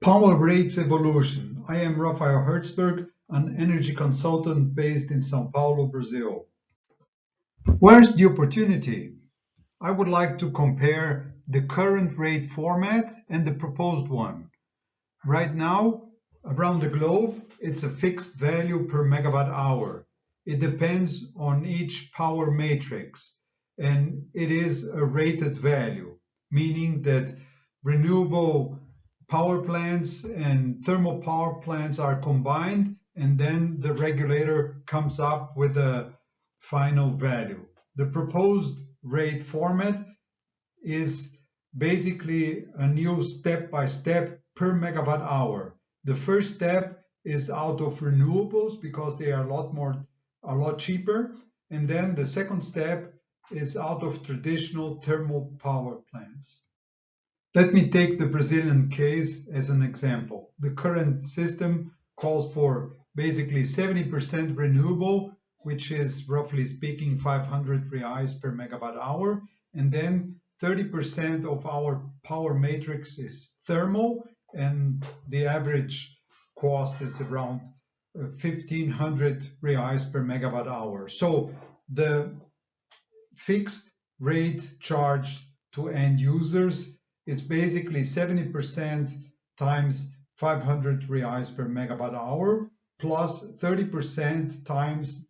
Power rates evolution. I am Rafael Hertzberg, an energy consultant based in São Paulo, Brazil. Where's the opportunity? I would like to compare the current rate format and the proposed one. Right now, around the globe, it's a fixed value per megawatt hour. It depends on each power matrix, and it is a rated value, meaning that renewable power plants and thermal power plants are combined, and then the regulator comes up with a final value. The proposed rate format is basically a new step-by-step per megawatt hour. The first step is out of renewables because they are a lot cheaper, and then the second step is out of traditional thermal power plants. Let me take the Brazilian case as an example. The current system calls for basically 70% renewable, which is roughly speaking 500 reais per megawatt hour, and then 30% of our power matrix is thermal, and the average cost is around 1,500 reais per megawatt hour. So the fixed rate charged to end users is basically 70% times 500 reais per megawatt hour plus 30% times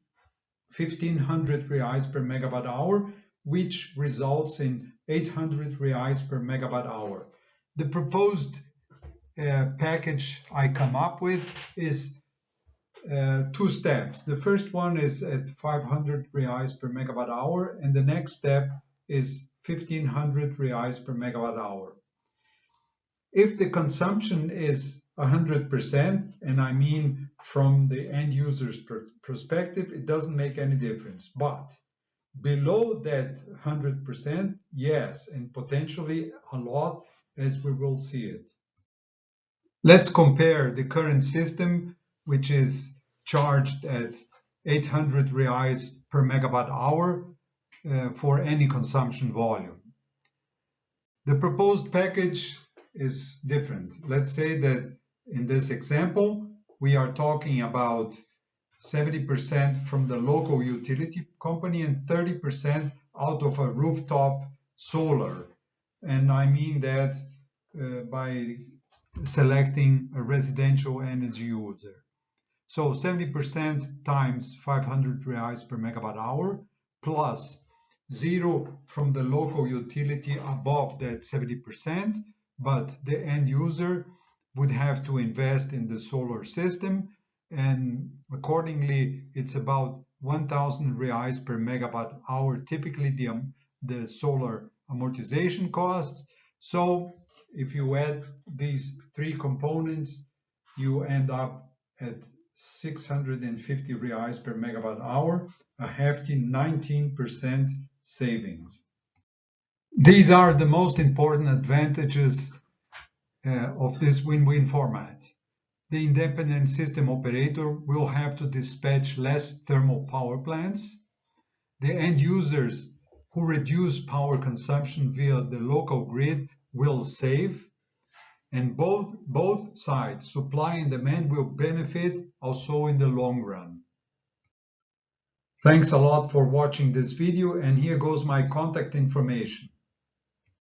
1,500 reais per megawatt hour, which results in 800 reais per megawatt hour. The proposed package I come up with is two steps. The first one is at 500 reais per megawatt hour, and the next step is 1,500 reais per megawatt hour. If the consumption is 100%, and I mean from the end user's perspective, it doesn't make any difference. But below that 100%, yes, and potentially a lot, as we will see it. Let's compare the current system, which is charged at 800 reais per megawatt hour for any consumption volume. The proposed package is different. Let's say that in this example, we are talking about 70% from the local utility company and 30% out of a rooftop solar. And I mean that by selecting a residential energy user. So 70% times 500 reais per megawatt hour plus 0 from the local utility above that 70%, but the end user would have to invest in the solar system, and accordingly it's about 1,000 reais per megawatt hour, typically the solar amortization costs. So if you add these three components, you end up at 650 reais per megawatt hour, a hefty 19% savings. These are the most important advantages of this win-win format. The independent system operator will have to dispatch less thermal power plants. The end users who reduce power consumption via the local grid will save. And both sides, supply and demand, will benefit also in the long run. Thanks a lot for watching this video, and here goes my contact information.